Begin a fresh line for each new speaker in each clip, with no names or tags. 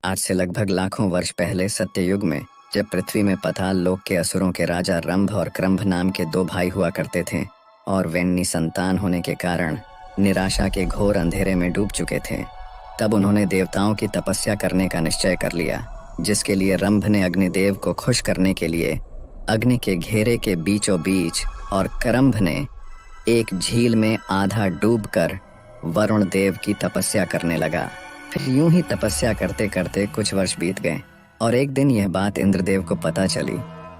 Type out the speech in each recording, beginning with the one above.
आज से लगभग लाखों वर्ष पहले सत्ययुग में, जब पृथ्वी में पाताल लोक के असुरों के राजा रंभ और क्रंभ नाम के दो भाई हुआ करते थे और वे निसंतान होने के कारण निराशा के घोर अंधेरे में डूब चुके थे। तब उन्होंने देवताओं की तपस्या करने का निश्चय कर लिया, जिसके लिए रंभ ने अग्निदेव को खुश करने के लिए अग्नि के घेरे के बीचों बीच और क्रंभ ने एक झील में आधा डूबकर वरुण देव की तपस्या करने लगा। फिर यूं ही तपस्या करते करते कुछ वर्ष बीत गए और एक दिन यह बात इंद्रदेव को पता चली।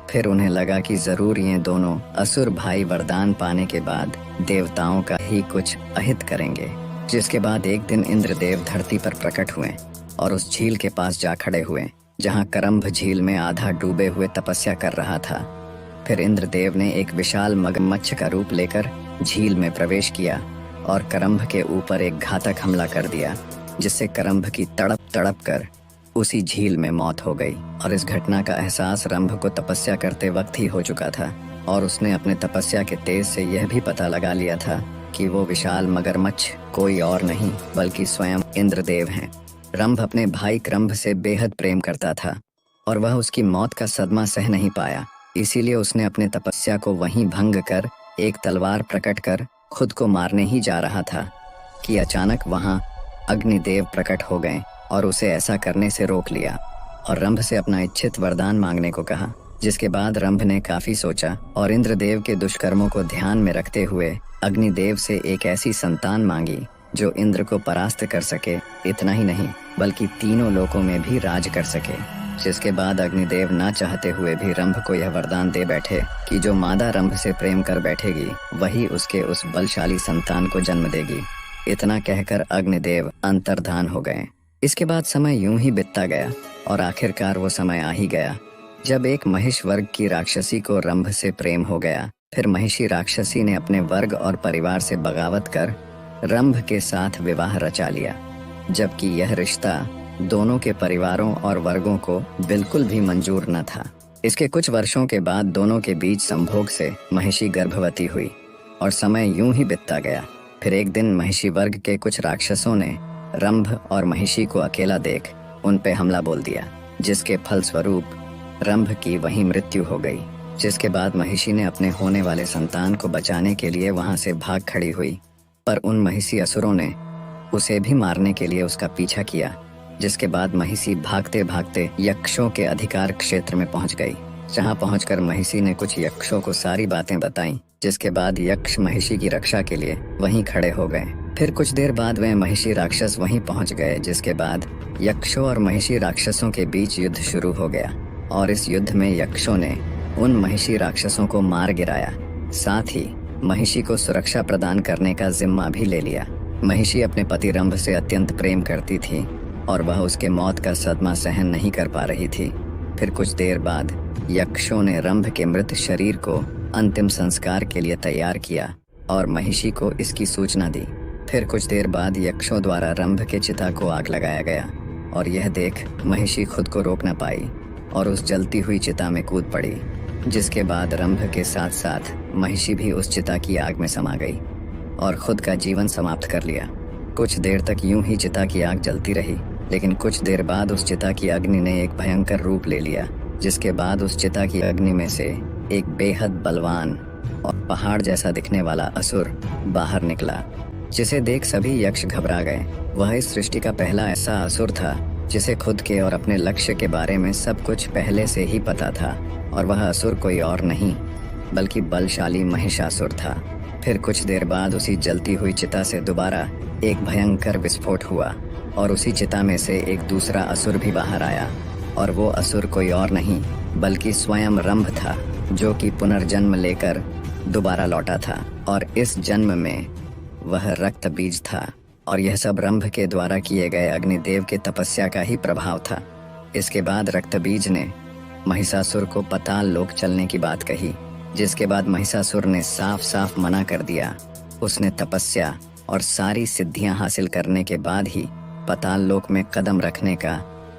फिर उन्हें लगा कि जरूर ये दोनों असुर भाई वरदान पाने के बाद देवताओं का ही कुछ अहित करेंगे। जिसके बाद एक दिन इंद्रदेव धरती पर प्रकट हुए और उस झील के पास जा खड़े हुए जहाँ क्रंभ झील में आधा डूबे हुए तपस्या कर रहा था। फिर इंद्रदेव ने एक विशाल मगरमच्छ का रूप लेकर झील में प्रवेश किया और क्रंभ के ऊपर एक घातक हमला कर दिया, जिससे क्रंभ की तड़प तड़प कर उसी झील में मौत हो गई। और इस घटना का एहसास रंभ को तपस्या करते वक्त ही हो चुका था और उसने अपने तपस्या के तेज से यह भी पता लगा लिया था कि वो विशाल मगरमच्छ कोई और नहीं बल्कि स्वयं इंद्रदेव हैं। रंभ अपने भाई क्रंभ से बेहद प्रेम करता था और वह उसकी मौत का सदमा सह नहीं पाया। इसीलिए उसने अपने तपस्या को वहीं भंग कर एक तलवार प्रकट कर खुद को मारने ही जा रहा था कि अचानक वहां अग्निदेव प्रकट हो गए और उसे ऐसा करने से रोक लिया और रंभ से अपना इच्छित वरदान मांगने को कहा। जिसके बाद रंभ ने काफी सोचा और इंद्रदेव के दुष्कर्मों को ध्यान में रखते हुए अग्निदेव से एक ऐसी संतान मांगी जो इंद्र को परास्त कर सके। इतना ही नहीं बल्कि तीनों लोकों में भी राज कर सके। जिसके बाद अग्निदेव ना चाहते हुए भी रंभ को यह वरदान दे बैठे कि जो मादा रंभ से प्रेम कर बैठेगी वही उसके उस बलशाली संतान को जन्म देगी। इतना कहकर अग्निदेव अंतर्धान हो गए। इसके बाद समय यूं ही बीतता गया और आखिरकार वो समय आ ही गया जब एक महिष वर्ग की राक्षसी को रंभ से प्रेम हो गया। फिर महिषी राक्षसी ने अपने वर्ग और परिवार से बगावत कर रंभ के साथ विवाह रचा लिया, जबकि यह रिश्ता दोनों के परिवारों और वर्गों को बिल्कुल भी मंजूर न था। इसके कुछ वर्षों के बाद दोनों के बीच संभोग से महिषी गर्भवती हुई और समय यूं ही बीतता गया। फिर एक दिन महिषी वर्ग के कुछ राक्षसों ने रंभ और महिषी को अकेला देख उन पे हमला बोल दिया, जिसके फलस्वरूप रंभ की वहीं मृत्यु हो गई। जिसके बाद महिषी ने अपने होने वाले संतान को बचाने के लिए वहां से भाग खड़ी हुई, पर उन महिषी असुरों ने उसे भी मारने के लिए उसका पीछा किया। जिसके बाद महिषी भागते भागते यक्षों के अधिकार क्षेत्र में पहुंच गई, जहां पहुंचकर महिषी ने कुछ यक्षों को सारी बातें बताई। जिसके बाद यक्ष महिषी की रक्षा के लिए वहीं खड़े हो गए। फिर कुछ देर बाद वे महिषी राक्षस वहीं पहुंच गए। जिसके बाद यक्षों और महिषी राक्षसों के बीच युद्ध शुरू हो गया और इस युद्ध में यक्षों ने उन महिषी राक्षसों को मार गिराया। साथ ही महिषी को सुरक्षा प्रदान करने का जिम्मा भी ले लिया। महिषी अपने पति रंभ से अत्यंत प्रेम करती थी और वह उसके मौत का सदमा सहन नहीं कर पा रही थी। फिर कुछ देर बाद यक्षों ने रंभ के मृत शरीर को अंतिम संस्कार के लिए तैयार किया और महिषी को इसकी सूचना दी। फिर कुछ देर बाद यक्षों द्वारा रंभ के चिता को आग लगाया गया और यह देख महिषी खुद को रोक न पाई और उस जलती हुई चिता में कूद पड़ी। जिसके बाद रंभ के साथ साथ महिषी भी उस चिता की आग में समा गई और खुद का जीवन समाप्त कर लिया। कुछ देर तक यूं ही चिता की आग जलती रही, लेकिन कुछ देर बाद उस चिता की अग्नि ने एक भयंकर रूप ले लिया। जिसके बाद उस चिता की अग्नि में से एक बेहद बलवान और पहाड़ जैसा दिखने वाला असुर बाहर निकला, जिसे देख सभी यक्ष घबरा गए। वह इस सृष्टि का पहला ऐसा असुर था जिसे खुद के और अपने लक्ष्य के बारे में सब कुछ पहले से ही पता था और वह असुर कोई और नहीं बल्कि बलशाली महिषासुर था। फिर कुछ देर बाद उसी जलती हुई चिता से दोबारा एक भयंकर विस्फोट हुआ और उसी चिता में से एक दूसरा असुर भी बाहर आया और वो असुर कोई और नहीं बल्कि स्वयं रंभ था, जो कि पुनर्जन्म लेकर दोबारा लौटा था और इस जन्म में वह रक्त बीज था। और यह सब रंभ के द्वारा किए गए अग्निदेव के तपस्या का ही प्रभाव था। इसके बाद रक्त बीज ने महिषासुर को पाताल लोक चलने की बात कही। जिसके बाद महिषासुर ने साफ साफ मना कर दिया। उसने तपस्या और सारी सिद्धियां हासिल करने के बाद ही पाताल लोक में कदम रखने का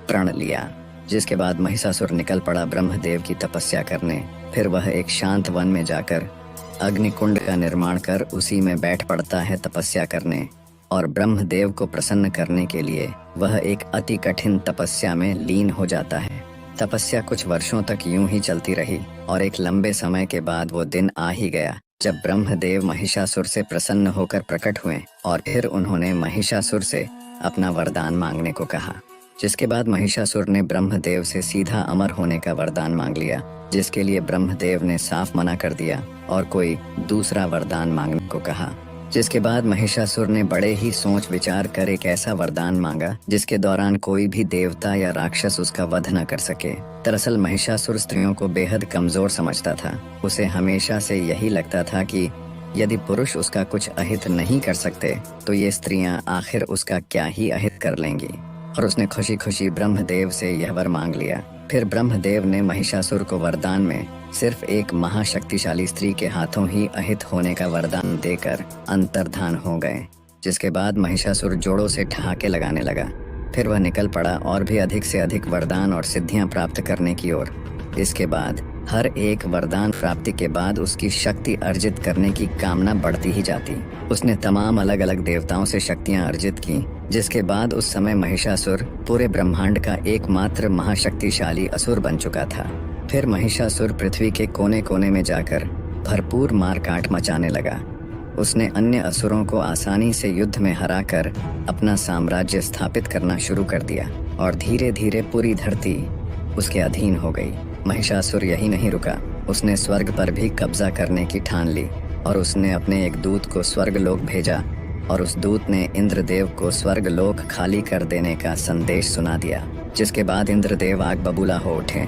प्रण लिया। जिसके बाद महिषासुर निकल पड़ा ब्रह्मदेव की तपस्या करने। फिर वह एक शांत वन में जाकर अग्निकुंड का निर्माण कर उसी में बैठ पड़ता है तपस्या करने। और ब्रह्मदेव को प्रसन्न करने के लिए वह एक अति कठिन तपस्या में लीन हो जाता है। तपस्या कुछ वर्षों तक यूं ही चलती रही और एक लंबे समय के बाद वो दिन आ ही गया जब ब्रह्मदेव महिषासुर से प्रसन्न होकर प्रकट हुए और फिर उन्होंने महिषासुर से अपना वरदान मांगने को कहा। जिसके बाद महिषासुर ने ब्रह्मदेव से सीधा अमर होने का वरदान मांग लिया, जिसके लिए ब्रह्मदेव ने साफ मना कर दिया और कोई दूसरा वरदान मांगने को कहा। जिसके बाद महिषासुर ने बड़े ही सोच विचार कर एक ऐसा वरदान मांगा जिसके दौरान कोई भी देवता या राक्षस उसका वध न कर सके। दरअसल महिषासुर स्त्रियों को बेहद कमजोर समझता था। उसे हमेशा से यही लगता था कि यदि पुरुष उसका कुछ अहित नहीं कर सकते तो ये स्त्रियां आखिर उसका क्या ही अहित कर लेंगी। और उसने खुशी खुशी ब्रह्मदेव से यह वर मांग लिया। फिर ब्रह्मदेव ने महिषासुर को वरदान में सिर्फ एक महाशक्तिशाली स्त्री के हाथों ही अहित होने का वरदान देकर अंतर्धान हो गए। जिसके बाद महिषासुर जोड़ों से ठहाके लगाने लगा। फिर वह निकल पड़ा और भी अधिक से अधिक वरदान और सिद्धियां प्राप्त करने की ओर। इसके बाद हर एक वरदान प्राप्ति के बाद उसकी शक्ति अर्जित करने की कामना बढ़ती ही जाती। उसने तमाम अलग अलग देवताओं से शक्तियां अर्जित की, जिसके बाद उस समय महिषासुर पूरे ब्रह्मांड का एकमात्र महाशक्तिशाली असुर बन चुका था। फिर महिषासुर पृथ्वी के कोने कोने में जाकर भरपूर मारकाट मचाने लगा। उसने अन्य असुरों को आसानी से युद्ध में हराकर अपना साम्राज्य स्थापित करना शुरू कर दिया और धीरे धीरे पूरी धरती उसके अधीन हो गई। महिषासुर यही नहीं रुका, उसने स्वर्ग पर भी कब्जा करने की ठान ली और उसने अपने एक दूत को स्वर्गलोक भेजा और उस दूत ने इंद्रदेव को स्वर्गलोक खाली कर देने का संदेश सुना दिया। जिसके बाद इंद्रदेव आग बबूला हो उठे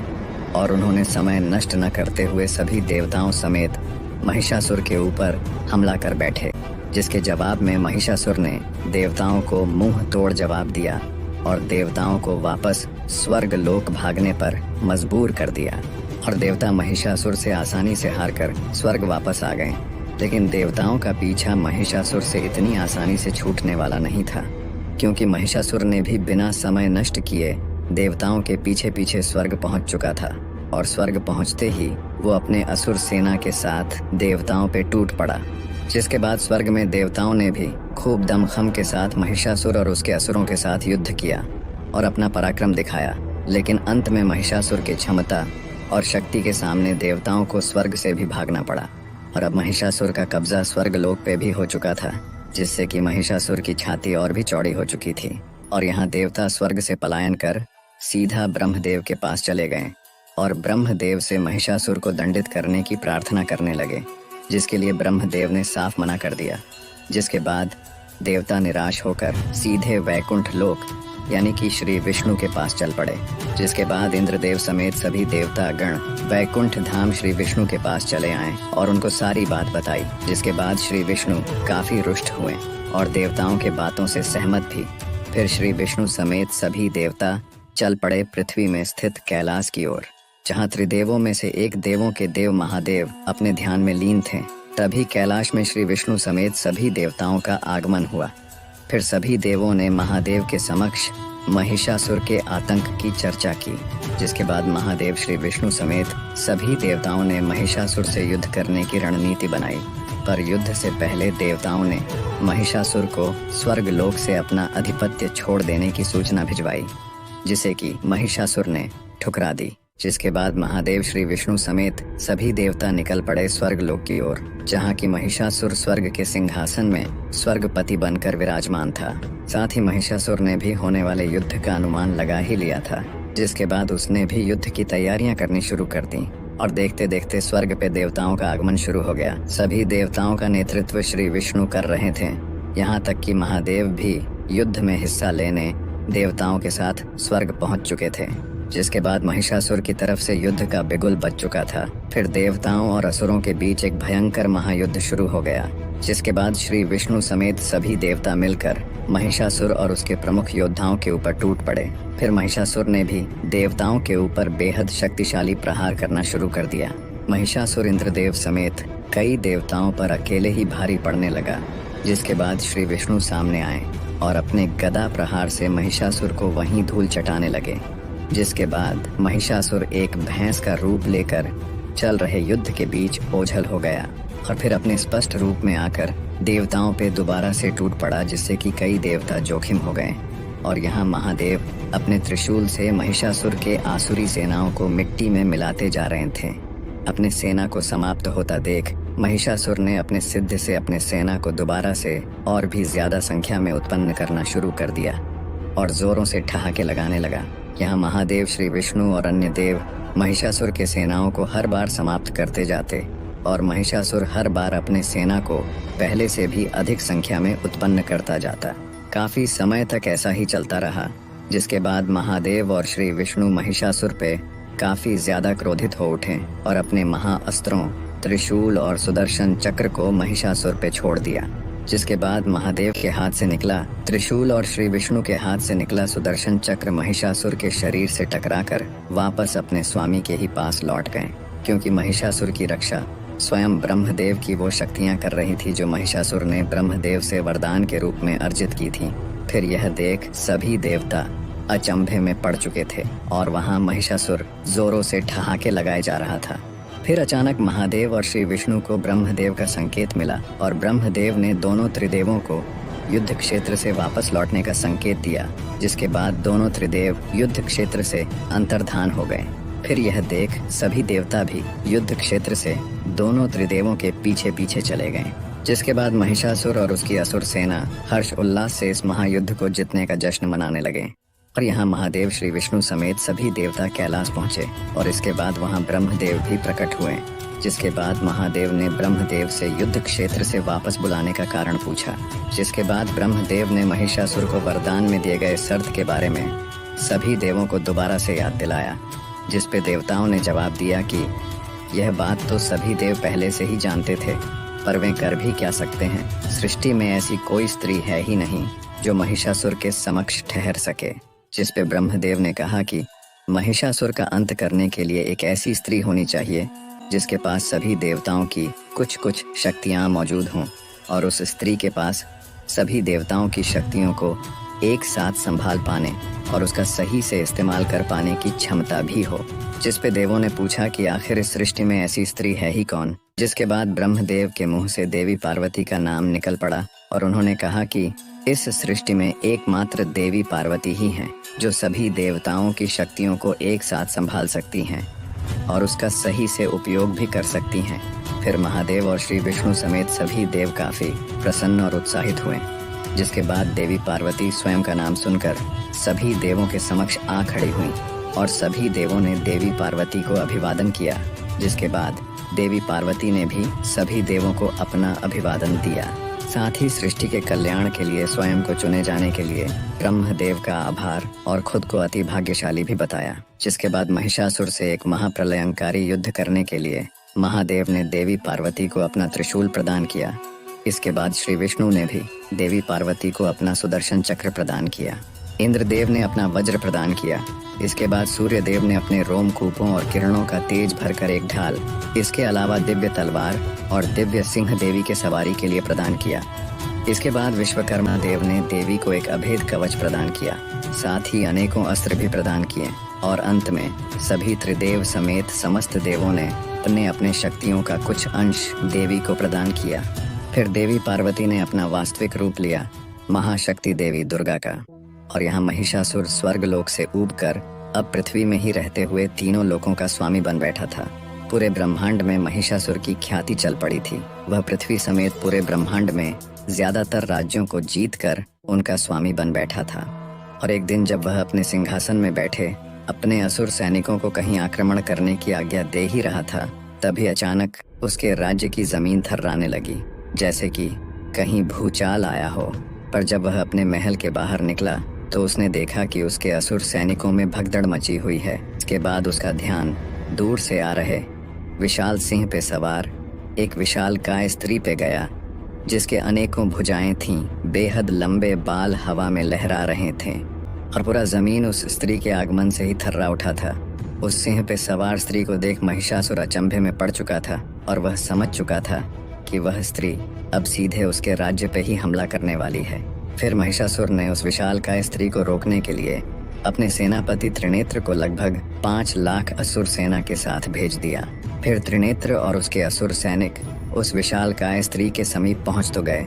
और उन्होंने समय नष्ट न करते हुए सभी देवताओं समेत महिषासुर के ऊपर हमला कर बैठे। जिसके जवाब में महिषासुर ने देवताओं को मुंह तोड़ जवाब दिया और देवताओं को वापस स्वर्ग लोक भागने पर मजबूर कर दिया और देवता महिषासुर से आसानी से हारकर स्वर्ग वापस आ गए। लेकिन देवताओं का पीछा महिषासुर से इतनी आसानी से छूटने वाला नहीं था, क्योंकि महिषासुर ने भी बिना समय नष्ट किए देवताओं के पीछे पीछे स्वर्ग पहुंच चुका था और स्वर्ग पहुंचते ही वो अपने असुर सेना के साथ देवताओं पे टूट पड़ा। जिसके बाद स्वर्ग में देवताओं ने भी खूब दमखम के साथ महिषासुर और उसके असुरों के साथ युद्ध किया और अपना पराक्रम दिखाया। लेकिन अंत में महिषासुर की क्षमता और शक्ति के सामने देवताओं को स्वर्ग से भी भागना पड़ा और अब महिषासुर का कब्जा स्वर्ग लोक पे भी हो चुका था, जिससे कि महिषासुर की छाती और भी चौड़ी हो चुकी थी। और यहाँ देवता स्वर्ग से पलायन कर सीधा ब्रह्मदेव के पास चले गए और ब्रह्मदेव से महिषासुर को दंडित करने की प्रार्थना करने लगे, जिसके लिए ब्रह्मदेव ने साफ मना कर दिया। जिसके बाद देवता निराश होकर सीधे वैकुंठ लोक यानी कि श्री विष्णु के पास चल पड़े। जिसके बाद इंद्रदेव समेत सभी देवता गण वैकुंठ धाम श्री विष्णु के पास चले आए और उनको सारी बात बताई। जिसके बाद श्री विष्णु काफी रुष्ट हुए और देवताओं के बातों से सहमत भी। फिर श्री विष्णु समेत सभी देवता चल पड़े पृथ्वी में स्थित कैलाश की ओर, जहाँ त्रिदेवों में से एक देवों के देव महादेव अपने ध्यान में लीन थे। तभी कैलाश में श्री विष्णु समेत सभी देवताओं का आगमन हुआ। फिर सभी देवों ने महादेव के समक्ष महिषासुर के आतंक की चर्चा की। जिसके बाद महादेव श्री विष्णु समेत सभी देवताओं ने महिषासुर से युद्ध करने की रणनीति बनाई। पर युद्ध से पहले देवताओं ने महिषासुर को स्वर्ग लोक से अपना अधिपत्य छोड़ देने की सूचना भिजवाई, जिसे कि महिषासुर ने ठुकरा दी। जिसके बाद महादेव श्री विष्णु समेत सभी देवता निकल पड़े स्वर्ग लोक की ओर, जहाँ की महिषासुर स्वर्ग के सिंहासन में स्वर्गपति बनकर विराजमान था। साथ ही महिषासुर ने भी होने वाले युद्ध का अनुमान लगा ही लिया था। जिसके बाद उसने भी युद्ध की तैयारियां करनी शुरू कर दी और देखते देखते स्वर्ग पे देवताओं का आगमन शुरू हो गया। सभी देवताओं का नेतृत्व श्री विष्णु कर रहे थे, यहाँ तक कि महादेव भी युद्ध में हिस्सा लेने देवताओं के साथ स्वर्ग पहुंच चुके थे। जिसके बाद महिषासुर की तरफ से युद्ध का बिगुल बज चुका था। फिर देवताओं और असुरों के बीच एक भयंकर महायुद्ध शुरू हो गया। जिसके बाद श्री विष्णु समेत सभी देवता मिलकर महिषासुर और उसके प्रमुख योद्धाओं के ऊपर टूट पड़े। फिर महिषासुर ने भी देवताओं के ऊपर बेहद शक्तिशाली प्रहार करना शुरू कर दिया। महिषासुर इंद्रदेव समेत कई देवताओं पर अकेले ही भारी पड़ने लगा। जिसके बाद श्री विष्णु सामने आए और अपने गदा प्रहार से महिषासुर को वहीं धूल चटाने लगे। जिसके बाद महिषासुर एक भैंस का रूप लेकर चल रहे युद्ध के बीच ओझल हो गया और फिर अपने स्पष्ट रूप में आकर देवताओं पे दोबारा से टूट पड़ा, जिससे कि कई देवता जोखिम हो गए। और यहाँ महादेव अपने त्रिशूल से महिषासुर के आसुरी सेनाओं को मिट्टी में मिलाते जा रहे थे। अपने सेना को समाप्त होता देख महिषासुर ने अपने सिद्ध से अपने सेना को दोबारा से और भी ज्यादा संख्या में उत्पन्न करना शुरू कर दिया और जोरों से ठहाके लगाने लगा। यहाँ महादेव, श्री विष्णु और अन्य देव महिषासुर के सेनाओं को हर बार समाप्त करते जाते और महिषासुर हर बार अपने सेना को पहले से भी अधिक संख्या में उत्पन्न करता जाता। काफी समय तक ऐसा ही चलता रहा, जिसके बाद महादेव और श्री विष्णु महिषासुर पे काफी ज्यादा क्रोधित हो उठे और अपने महाअस्त्रों त्रिशूल और सुदर्शन चक्र को महिषासुर पे छोड़ दिया। जिसके बाद महादेव के हाथ से निकला त्रिशूल और श्री विष्णु के हाथ से निकला सुदर्शन चक्र महिषासुर के शरीर से टकराकर वापस अपने स्वामी के ही पास लौट गए, क्योंकि महिषासुर की रक्षा स्वयं ब्रह्मदेव की वो शक्तियां कर रही थी जो महिषासुर ने ब्रह्मदेव से वरदान के रूप में अर्जित की थी। फिर यह देख सभी देवता अचंभे में पड़ चुके थे और वहां महिषासुर जोरों से ठहाके लगाए जा रहा था। फिर अचानक महादेव और श्री विष्णु को ब्रह्मदेव का संकेत मिला और ब्रह्मदेव ने दोनों त्रिदेवों को युद्ध क्षेत्र से वापस लौटने का संकेत दिया, जिसके बाद दोनों त्रिदेव युद्ध क्षेत्र से अंतर्धान हो गए। फिर यह देख सभी देवता भी युद्ध क्षेत्र से दोनों त्रिदेवों के पीछे पीछे चले गए। जिसके बाद महिषासुर और उसकी असुर सेना हर्ष उल्लास से इस महायुद्ध को जीतने का जश्न मनाने लगे। और यहाँ महादेव, श्री विष्णु समेत सभी देवता कैलाश पहुँचे और इसके बाद वहाँ ब्रह्मदेव भी प्रकट हुए। जिसके बाद महादेव ने ब्रह्मदेव से युद्ध क्षेत्र से वापस बुलाने का कारण पूछा। जिसके बाद ब्रह्मदेव ने महिषासुर को वरदान में दिए गए शर्त के बारे में सभी देवों को दोबारा से याद दिलाया, जिस पे देवताओं ने जवाब दिया कि यह बात तो सभी देव पहले से ही जानते थे, पर वे कर भी क्या सकते हैं। सृष्टि में ऐसी कोई स्त्री है ही नहीं जो महिषासुर के समक्ष ठहर सके। जिस पे ब्रह्मदेव ने कहा कि महिषासुर का अंत करने के लिए एक ऐसी स्त्री होनी चाहिए जिसके पास सभी देवताओं की कुछ कुछ शक्तियां मौजूद हों और उस स्त्री के पास सभी देवताओं की शक्तियों को एक साथ संभाल पाने और उसका सही से इस्तेमाल कर पाने की क्षमता भी हो। जिस पे देवों ने पूछा कि आखिर इस सृष्टि में ऐसी स्त्री है ही कौन। जिसके बाद ब्रह्मदेव के मुंह से देवी पार्वती का नाम निकल पड़ा और उन्होंने कहा कि इस सृष्टि में एकमात्र देवी पार्वती ही हैं जो सभी देवताओं की शक्तियों को एक साथ संभाल सकती हैं और उसका सही से उपयोग भी कर सकती हैं। फिर महादेव और श्री विष्णु समेत सभी देव काफी प्रसन्न और उत्साहित हुए। जिसके बाद देवी पार्वती स्वयं का नाम सुनकर सभी देवों के समक्ष आ खड़ी हुई और सभी देवों ने देवी पार्वती को अभिवादन किया। जिसके बाद देवी पार्वती ने भी सभी देवों को अपना अभिवादन दिया। साथ ही सृष्टि के कल्याण के लिए स्वयं को चुने जाने के लिए ब्रह्मदेव का आभार और खुद को अति भाग्यशाली भी बताया। जिसके बाद महिषासुर से एक महाप्रलयंकारी युद्ध करने के लिए महादेव ने देवी पार्वती को अपना त्रिशूल प्रदान किया। इसके बाद श्री विष्णु ने भी देवी पार्वती को अपना सुदर्शन चक्र प्रदान किया। इंद्रदेव ने अपना वज्र प्रदान किया। इसके बाद सूर्य देव ने अपने रोमकूपों और किरणों का तेज भरकर एक ढाल, इसके अलावा दिव्य तलवार और दिव्य सिंह देवी के सवारी के लिए प्रदान किया। इसके बाद विश्वकर्मा देव ने देवी को एक अभेद कवच प्रदान किया, साथ ही अनेकों अस्त्र भी प्रदान किए और अंत में सभी त्रिदेव समेत समस्त देवों ने अपने अपने शक्तियों का कुछ अंश देवी को प्रदान किया। फिर देवी पार्वती ने अपना वास्तविक रूप लिया, महाशक्ति देवी दुर्गा का। और यहाँ महिषासुर स्वर्गलोक से ऊबकर अब पृथ्वी में ही रहते हुए तीनों लोकों का स्वामी बन बैठा था। पूरे ब्रह्मांड में महिषासुर की ख्याति चल पड़ी थी। वह पृथ्वी समेत पूरे ब्रह्मांड में ज्यादातर राज्यों को जीतकर उनका स्वामी बन बैठा था। और एक दिन जब वह अपने सिंहासन में बैठे अपने असुर सैनिकों को कहीं आक्रमण करने की आज्ञा दे ही रहा था, तभी अचानक उसके राज्य की जमीन थर्राने लगी, जैसे कि कहीं भूचाल आया हो। पर जब वह अपने महल के बाहर निकला तो उसने देखा कि उसके असुर सैनिकों में भगदड़ मची हुई है। इसके बाद उसका ध्यान दूर से आ रहे विशाल सिंह पे सवार एक विशाल काय स्त्री पे गया, जिसके अनेकों भुजाएं थीं, बेहद लंबे बाल हवा में लहरा रहे थे और पूरा जमीन उस स्त्री के आगमन से ही थर्रा उठा था। उस सिंह पे सवार स्त्री को देख महिषासुर अचंभे में पड़ चुका था और वह समझ चुका था कि वह स्त्री अब सीधे उसके राज्य पे ही हमला करने वाली है। फिर महिषासुर ने उस विशालकाय स्त्री को रोकने के लिए अपने सेनापति त्रिनेत्र को लगभग 5 लाख असुर सेना के साथ भेज दिया। फिर त्रिनेत्र और उसके असुर सैनिक उस विशालकाय स्त्री के समीप पहुंच तो गए,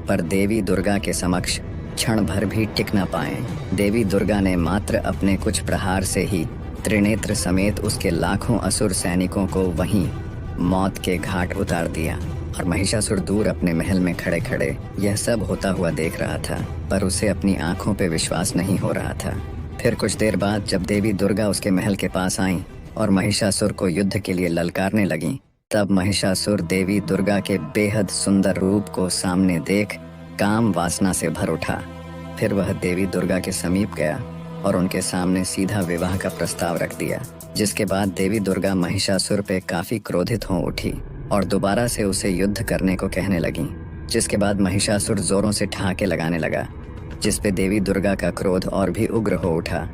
पर देवी दुर्गा के समक्ष क्षण भर भी टिक न पाए। देवी दुर्गा ने मात्र अपने कुछ प्रहार से ही त्रिनेत्र समेत उसके लाखों असुर सैनिकों को वहीं मौत के घाट उतार दिया। और महिषासुर दूर अपने महल में खड़े खड़े यह सब होता हुआ देख रहा था, पर उसे अपनी आंखों पे विश्वास नहीं हो रहा था। फिर कुछ देर बाद जब देवी दुर्गा उसके महल के पास आईं और महिषासुर को युद्ध के लिए ललकारने लगीं, तब महिषासुर देवी दुर्गा के बेहद सुंदर रूप को सामने देख काम वासना से भर उठा। फिर वह देवी दुर्गा के समीप गया और उनके सामने सीधा विवाह का प्रस्ताव रख दिया, जिसके बाद देवी दुर्गा महिषासुर पे काफी क्रोधित हो उठी और दोबारा से उसे युद्ध करने को कहने लगी, जिसके बाद महिषासुर जोरों से ठहाके लगाने लगा, जिस पे देवी दुर्गा का क्रोध और भी उग्र हो उठा।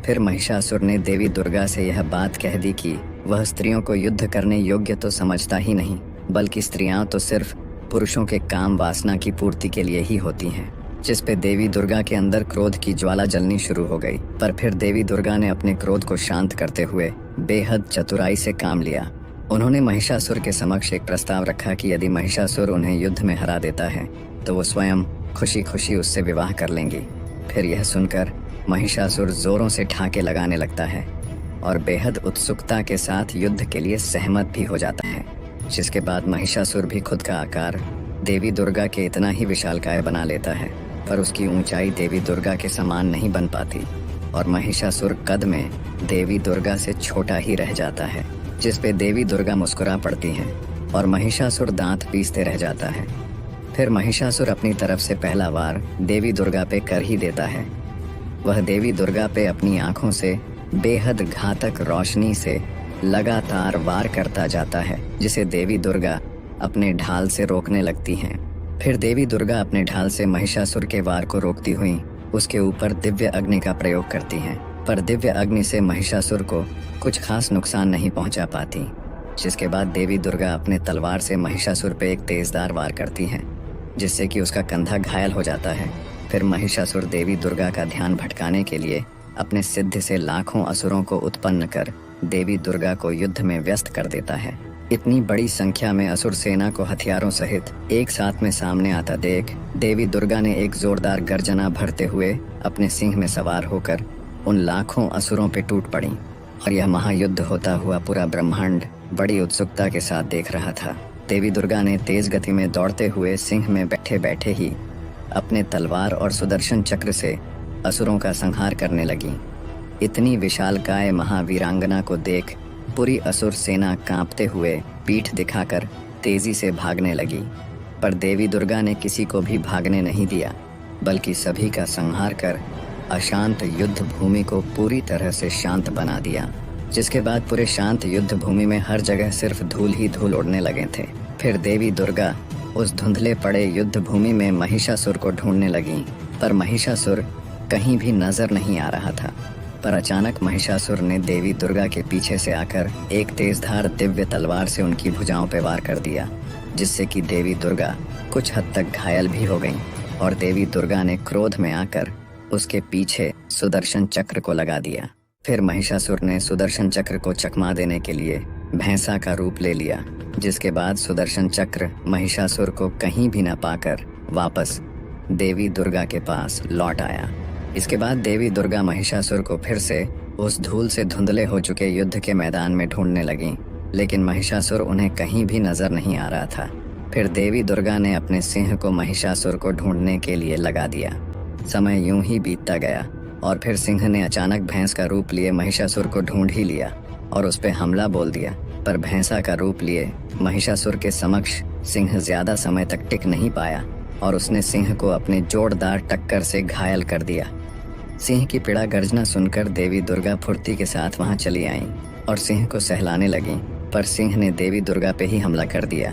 फिर महिषासुर ने देवी दुर्गा से यह बात कह दी कि वह स्त्रियों को युद्ध करने योग्य तो समझता ही नहीं, बल्कि स्त्रियां तो सिर्फ पुरुषों के काम वासना की पूर्ति के लिए ही होती हैं, जिस पे देवी दुर्गा के अंदर क्रोध की ज्वाला जलनी शुरू हो गई। पर फिर देवी दुर्गा ने अपने क्रोध को शांत करते हुए बेहद चतुराई से काम लिया। उन्होंने महिषासुर के समक्ष एक प्रस्ताव रखा कि यदि महिषासुर उन्हें युद्ध में हरा देता है तो वो स्वयं खुशी खुशी उससे विवाह कर लेंगी। फिर यह सुनकर महिषासुर जोरों से ठहाके लगाने लगता है और बेहद उत्सुकता के साथ युद्ध के लिए सहमत भी हो जाता है, जिसके बाद महिषासुर भी खुद का आकार देवी दुर्गा के इतना ही विशालकाय बना लेता है, पर उसकी ऊंचाई देवी दुर्गा के समान नहीं बन पाती और महिषासुर कद में देवी दुर्गा से छोटा ही रह जाता है, जिस पे देवी दुर्गा मुस्कुरा पड़ती हैं और महिषासुर दांत पीसते रह जाता है। फिर महिषासुर अपनी तरफ से पहला वार देवी दुर्गा पे कर ही देता है। वह देवी दुर्गा पे अपनी आंखों से बेहद घातक रोशनी से लगातार वार करता जाता है, जिसे देवी दुर्गा अपने ढाल से रोकने लगती हैं। फिर देवी दुर्गा अपने ढाल से महिषासुर के वार को रोकती हुई उसके ऊपर दिव्य अग्नि का प्रयोग करती हैं, पर दिव्य अग्नि से महिषासुर को कुछ खास नुकसान नहीं पहुंचा पाती, जिसके बाद देवी दुर्गा अपने तलवार से महिषासुर पे एक तेजदार वार करती हैं, जिससे कि उसका कंधा घायल हो जाता है। फिर महिषासुर देवी दुर्गा का ध्यान भटकाने के लिए अपने सिद्ध से लाखों असुरों को उत्पन्न कर देवी दुर्गा को युद्ध में व्यस्त कर देता है। इतनी बड़ी संख्या में असुर सेना को हथियारों सहित एक साथ में सामने आता देख देवी दुर्गा ने एक जोरदार गर्जना भरते हुए अपने सिंह में सवार होकर उन लाखों असुरों पे टूट पड़ी और यह महायुद्ध होता हुआ पूरा ब्रह्मांड बड़ी उत्सुकता के साथ देख रहा था। देवी दुर्गा ने तेज गति में दौड़ते हुए सिंह में बैठे बैठे ही अपने तलवार और सुदर्शन चक्र से असुरों का संहार करने लगी। इतनी विशालकाय महावीरांगना को देख पूरी असुर सेना कांपते हुए पीठ दिखाकर तेजी से भागने लगी, पर देवी दुर्गा ने किसी को भी भागने नहीं दिया, बल्कि सभी का संहार कर अशांत युद्ध भूमि को पूरी तरह से शांत बना दिया, जिसके बाद पूरे शांत युद्ध भूमि में हर जगह सिर्फ धूल ही धूल उड़ने लगे थे। फिर देवी दुर्गा उस धुंधले पड़े युद्ध भूमि में महिषासुर को ढूंढने लगी, पर महिषासुर कहीं भी नजर नहीं आ रहा था। पर अचानक महिषासुर ने देवी दुर्गा के पीछे से आकर एक तेजधार दिव्य तलवार से उनकी भुजाओं पर वार कर दिया, जिससे कि देवी दुर्गा कुछ हद तक घायल भी हो गईं और देवी दुर्गा ने क्रोध में आकर उसके पीछे सुदर्शन चक्र को लगा दिया। फिर महिषासुर ने सुदर्शन चक्र को चकमा देने के लिए भैंसा का रूप ले लिया, जिसके बाद सुदर्शन चक्र महिषासुर को कहीं भी न पाकर वापस देवी दुर्गा के पास लौट आया। इसके बाद देवी दुर्गा महिषासुर को फिर से उस धूल से धुंधले हो चुके युद्ध के मैदान में ढूंढने लगी, लेकिन महिषासुर उन्हें कहीं भी नजर नहीं आ रहा था। फिर देवी दुर्गा ने अपने सिंह को महिषासुर को ढूंढने के लिए लगा दिया। समय यूं ही बीतता गया और फिर सिंह ने अचानक भैंस का रूप लिए महिषासुर को ढूंढ ही लिया और उस पे हमला बोल दिया, पर भैंसा का रूप लिए महिषासुर के समक्ष सिंह ज्यादा समय तक टिक नहीं पाया और उसने सिंह को अपने जोरदार टक्कर से घायल कर दिया। सिंह की पीड़ा गर्जना सुनकर देवी दुर्गा फुर्ती के साथ वहां चली आईं और सिंह को सहलाने लगीं, पर सिंह ने देवी दुर्गा पे ही हमला कर दिया,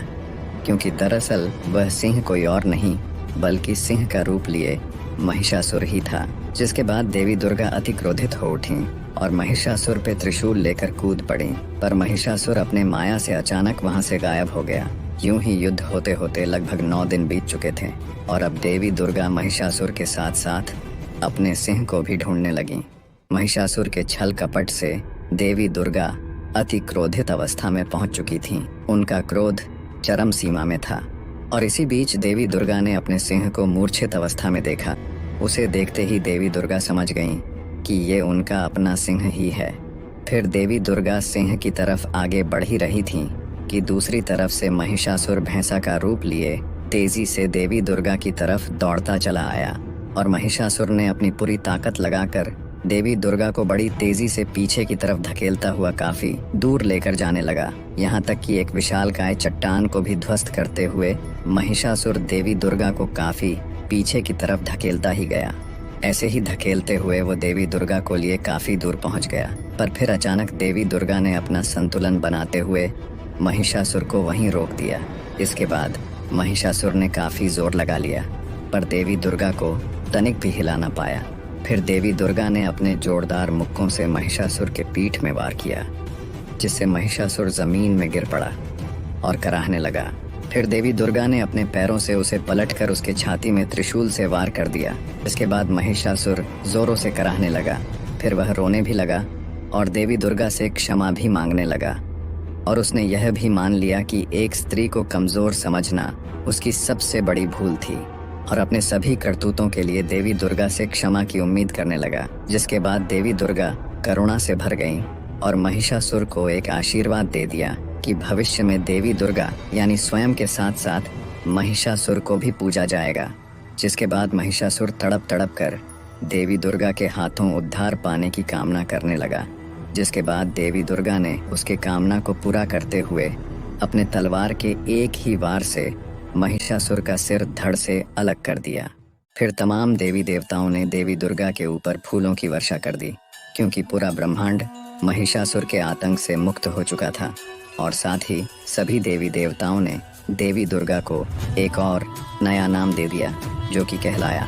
क्योंकि दरअसल वह सिंह कोई और नहीं बल्कि सिंह का रूप लिए महिषासुर ही था। जिसके बाद देवी दुर्गा अति क्रोधित हो उठीं और महिषासुर पे त्रिशूल लेकर कूद पड़ी, पर महिषासुर अपने माया से अचानक वहां से गायब हो गया। यूं ही युद्ध होते होते लगभग 9 दिन बीत चुके थे और अब देवी दुर्गा महिषासुर के साथ साथ अपने सिंह को भी ढूंढने लगी। महिषासुर के छल कपट से देवी दुर्गा अति क्रोधित अवस्था में पहुंच चुकी थीं। उनका क्रोध चरम सीमा में था और इसी बीच देवी दुर्गा ने अपने सिंह को मूर्छित अवस्था में देखा। उसे देखते ही देवी दुर्गा समझ गईं कि ये उनका अपना सिंह ही है। फिर देवी दुर्गा सिंह की तरफ आगे बढ़ ही रही थीं कि दूसरी तरफ से महिषासुर भैंसा का रूप लिए तेजी से देवी दुर्गा की तरफ दौड़ता चला आया और महिषासुर ने अपनी पूरी ताकत लगाकर देवी दुर्गा को बड़ी तेजी से पीछे की तरफ धकेलता हुआ काफी दूर लेकर जाने लगा। यहाँ तक कि एक विशालकाय चट्टान को भी ध्वस्त करते हुए महिषासुर देवी दुर्गा को काफी पीछे की तरफ धकेलता ही गया। ऐसे ही धकेलते हुए वो देवी दुर्गा को लिए काफी दूर पहुंच गया, पर फिर अचानक देवी दुर्गा ने अपना संतुलन बनाते हुए महिषासुर को वहीं रोक दिया। इसके बाद महिषासुर ने काफी जोर लगा लिया, पर देवी दुर्गा को तनिक भी हिला ना पाया। फिर देवी दुर्गा ने अपने जोरदार मुक्कों से महिषासुर के पीठ में वार किया, जिससे महिषासुर जमीन में गिर पड़ा और कराहने लगा। फिर देवी दुर्गा ने अपने पैरों से उसे पलटकर उसके छाती में त्रिशूल से वार कर दिया। इसके बाद महिषासुर जोरों से कराहने लगा। फिर वह रोने भी लगा और देवी दुर्गा से क्षमा भी मांगने लगा और उसने यह भी मान लिया कि एक स्त्री को कमजोर समझना उसकी सबसे बड़ी भूल थी और अपने सभी करतूतों के लिए देवी दुर्गा से क्षमा की उम्मीद करने लगा। जिसके बाद देवी दुर्गा करुणा से भर गईं और महिषासुर को एक आशीर्वाद दे दिया कि भविष्य में देवी दुर्गा यानी स्वयं के साथ साथ महिषासुर को भी पूजा जाएगा। जिसके बाद महिषासुर तड़प तड़प कर देवी दुर्गा के हाथों उद्धार पाने की कामना करने लगा। जिसके बाद देवी दुर्गा ने उसके कामना को पूरा करते हुए अपने तलवार के एक ही वार से महिषासुर का सिर धड़ से अलग कर दिया। फिर तमाम देवी देवताओं ने देवी दुर्गा के ऊपर फूलों की वर्षा कर दी, क्योंकि पूरा ब्रह्मांड महिषासुर के आतंक से मुक्त हो चुका था। और साथ ही सभी देवी देवताओं ने देवी दुर्गा को एक और नया नाम दे दिया, जो कि कहलाया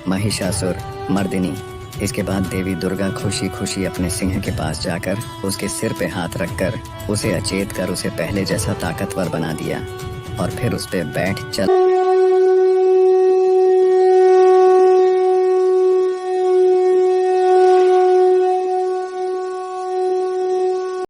महिषासुर मर्दिनी। इसके बाद देवी दुर्गा खुशी खुशी अपने सिंह के पास जाकर उसके सिर पे हाथ रखकर उसे अचेत कर उसे पहले जैसा ताकतवर बना दिया और फिर उस पे बैठ चल